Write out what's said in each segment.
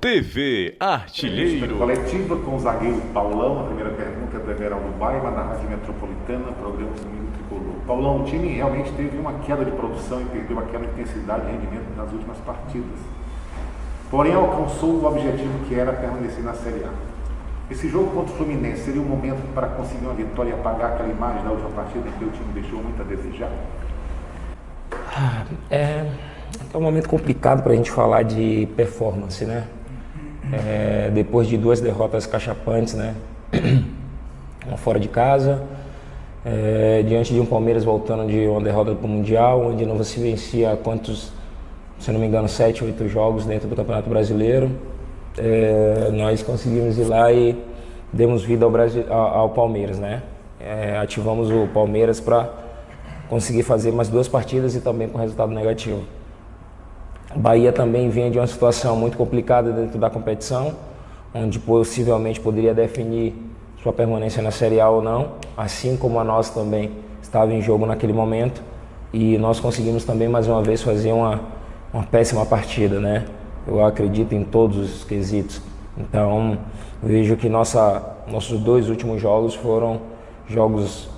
TV Artilheiro. Coletiva com o zagueiro Paulão. A primeira pergunta é do Everaldo Baima, na Rádio Metropolitana, programa Domingo Tricolor. Paulão, o time realmente teve uma queda de produção e perdeu aquela intensidade e rendimento nas últimas partidas. Porém, alcançou o objetivo que era permanecer na Série A. Esse jogo contra o Fluminense seria o momento para conseguir uma vitória e apagar aquela imagem da última partida em que o time deixou muito a desejar? É um momento complicado para a gente falar de performance, né? Depois de 2 derrotas cachapantes, né? Uma fora de casa, diante de um Palmeiras voltando de uma derrota para o Mundial, onde não se vencia quantos, se não me engano, 7 ou 8 jogos dentro do Campeonato Brasileiro. Nós conseguimos ir lá e demos vida ao Palmeiras, né? Ativamos o Palmeiras para conseguir fazer mais 2 partidas e também com resultado negativo. A Bahia também vinha de uma situação muito complicada dentro da competição, onde possivelmente poderia definir sua permanência na Série A ou não, assim como a nossa também estava em jogo naquele momento, e nós conseguimos também mais uma vez fazer uma péssima partida, né? Eu acredito em todos os quesitos. Então, vejo que nossos 2 últimos jogos foram jogos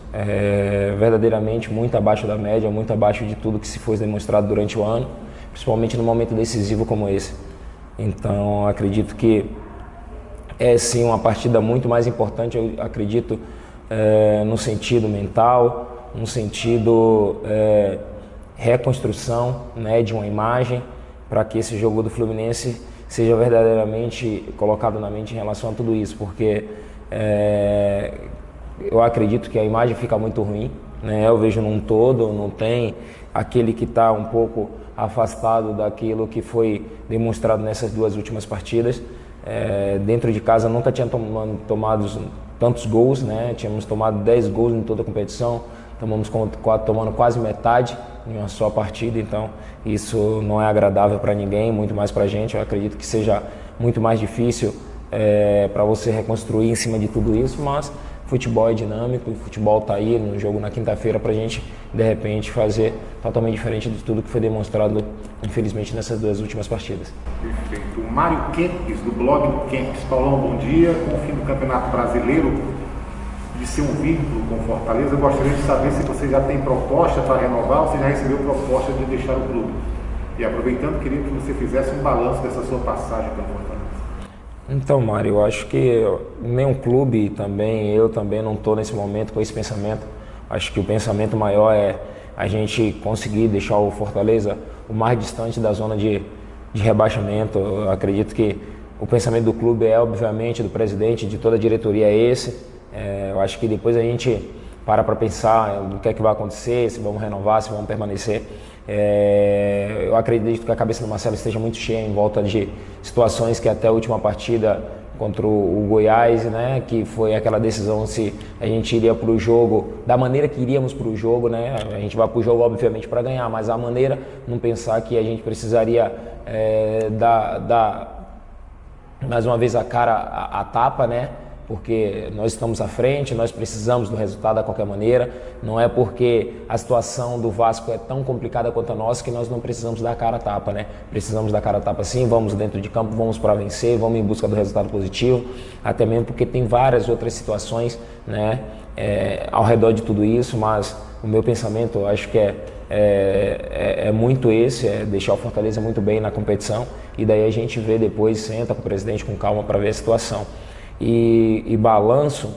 verdadeiramente muito abaixo da média, muito abaixo de tudo que se foi demonstrado durante o ano, principalmente num momento decisivo como esse. Então, acredito que é sim uma partida muito mais importante, eu acredito, no sentido mental, no sentido reconstrução, né, de uma imagem, para que esse jogo do Fluminense seja verdadeiramente colocado na mente em relação a tudo isso, porque eu acredito que a imagem fica muito ruim, né? Eu vejo num todo, não tem aquele que está um pouco afastado daquilo que foi demonstrado nessas 2 últimas partidas. Dentro de casa nunca tinha tomado tantos gols, né? Tínhamos tomado 10 gols em toda a competição, tomando quase metade em uma só partida, então isso não é agradável para ninguém, muito mais para a gente. Eu acredito que seja muito mais difícil para você reconstruir em cima de tudo isso, mas futebol é dinâmico e futebol está aí no jogo na quinta-feira para a gente, de repente, fazer totalmente diferente de tudo que foi demonstrado, infelizmente, nessas 2 últimas partidas. Perfeito. O Mário Kempis, do blog do Kempis. Paulão, bom dia. Com o fim do Campeonato Brasileiro, de ser um vínculo com Fortaleza, eu gostaria de saber se você já tem proposta para renovar ou se já recebeu proposta de deixar o clube. E aproveitando, queria que você fizesse um balanço dessa sua passagem pelo Fortaleza. Então, Mário, eu acho que nenhum clube também, eu também não estou nesse momento com esse pensamento. Acho que o pensamento maior é a gente conseguir deixar o Fortaleza o mais distante da zona de rebaixamento. Eu acredito que o pensamento do clube é, obviamente, do presidente, de toda a diretoria é esse. Eu acho que depois a gente para pensar no que é que vai acontecer, se vamos renovar, se vamos permanecer. Eu acredito que a cabeça do Marcelo esteja muito cheia em volta de situações que até a última partida contra o Goiás, né, que foi aquela decisão se a gente iria para o jogo da maneira que iríamos para o jogo, né? A gente vai para o jogo obviamente para ganhar, mas a maneira, não pensar que a gente precisaria dar mais uma vez a cara a tapa, né? Porque nós estamos à frente, nós precisamos do resultado a qualquer maneira. Não é porque a situação do Vasco é tão complicada quanto a nossa que nós não precisamos dar cara a tapa, né? Precisamos dar cara a tapa sim, vamos dentro de campo, vamos para vencer, vamos em busca do resultado positivo, até mesmo porque tem várias outras situações, né, ao redor de tudo isso, mas o meu pensamento, eu acho que é muito esse, deixar o Fortaleza muito bem na competição, e daí a gente vê depois, senta com o presidente com calma para ver a situação. E balanço,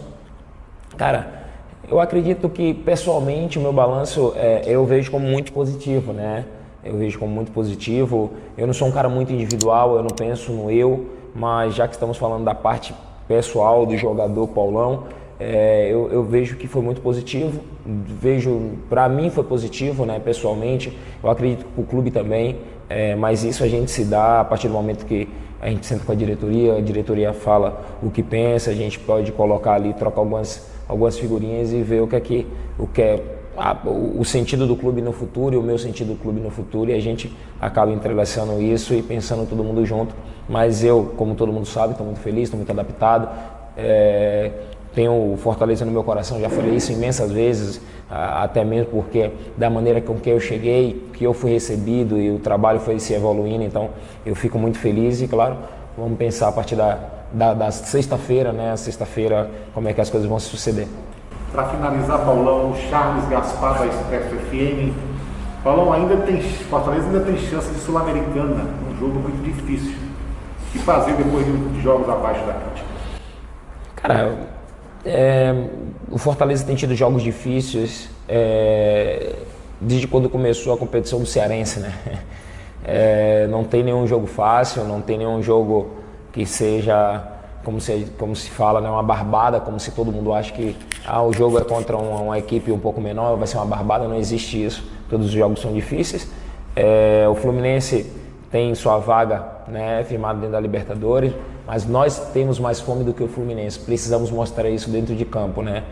cara, eu acredito que pessoalmente o meu balanço eu vejo como muito positivo, né? Eu vejo como muito positivo. Eu não sou um cara muito individual, eu não penso no eu, mas já que estamos falando da parte pessoal do jogador Paulão, eu vejo que foi muito positivo. Para mim foi positivo, né? Pessoalmente, eu acredito que o clube também, mas isso a gente se dá a partir do momento que a gente senta com a diretoria fala o que pensa, a gente pode colocar ali, trocar algumas figurinhas e ver o sentido do clube no futuro e o meu sentido do clube no futuro, e a gente acaba entrelaçando isso e pensando todo mundo junto. Mas eu, como todo mundo sabe, estou muito feliz, estou muito adaptado, tenho o Fortaleza no meu coração, já falei isso imensas vezes, até mesmo porque da maneira com que eu cheguei, que eu fui recebido e o trabalho foi se evoluindo, então eu fico muito feliz e, claro, Vamos pensar a partir da sexta-feira, né? Sexta-feira, como é que as coisas vão suceder. Para finalizar, Paulão, o Charles Gaspar da Expresso FM. Paulão, Fortaleza ainda tem chance de Sul-Americana, um jogo muito difícil. O que fazer depois de jogos abaixo da crítica? Cara, o Fortaleza tem tido jogos difíceis desde quando começou a competição do Cearense, né? Não tem nenhum jogo fácil, não tem nenhum jogo que seja, como se fala, né, uma barbada, como se todo mundo acha que o jogo é contra uma equipe um pouco menor, vai ser uma barbada. Não existe isso, todos os jogos são difíceis. O Fluminense tem sua vaga, né, firmada dentro da Libertadores, mas nós temos mais fome do que o Fluminense, precisamos mostrar isso dentro de campo, né?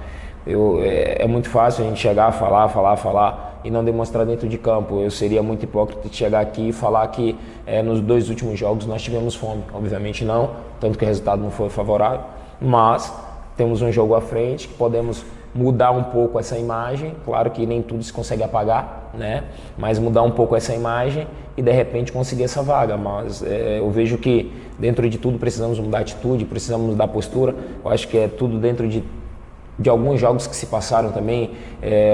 É muito fácil a gente chegar, falar e não demonstrar dentro de campo. Eu seria muito hipócrita de chegar aqui e falar que nos 2 últimos jogos nós tivemos fome. Obviamente não, tanto que o resultado não foi favorável, mas temos um jogo à frente que podemos mudar um pouco essa imagem. Claro que nem tudo se consegue apagar, né? Mas mudar um pouco essa imagem e de repente conseguir essa vaga. Mas eu vejo que dentro de tudo precisamos mudar a atitude, precisamos mudar a postura. Eu acho que é tudo dentro de alguns jogos que se passaram também.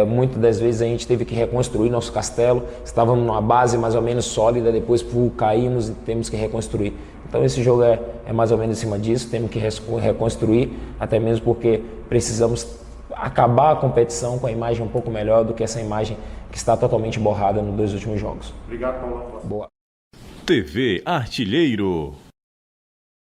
Muitas das vezes a gente teve que reconstruir nosso castelo, estávamos numa base mais ou menos sólida, depois caímos e temos que reconstruir. Então esse jogo é mais ou menos em cima disso, temos que reconstruir, até mesmo porque precisamos acabar a competição com a imagem um pouco melhor do que essa imagem que está totalmente borrada nos 2 últimos jogos. Obrigado, Paulão. Boa. TV Artilheiro.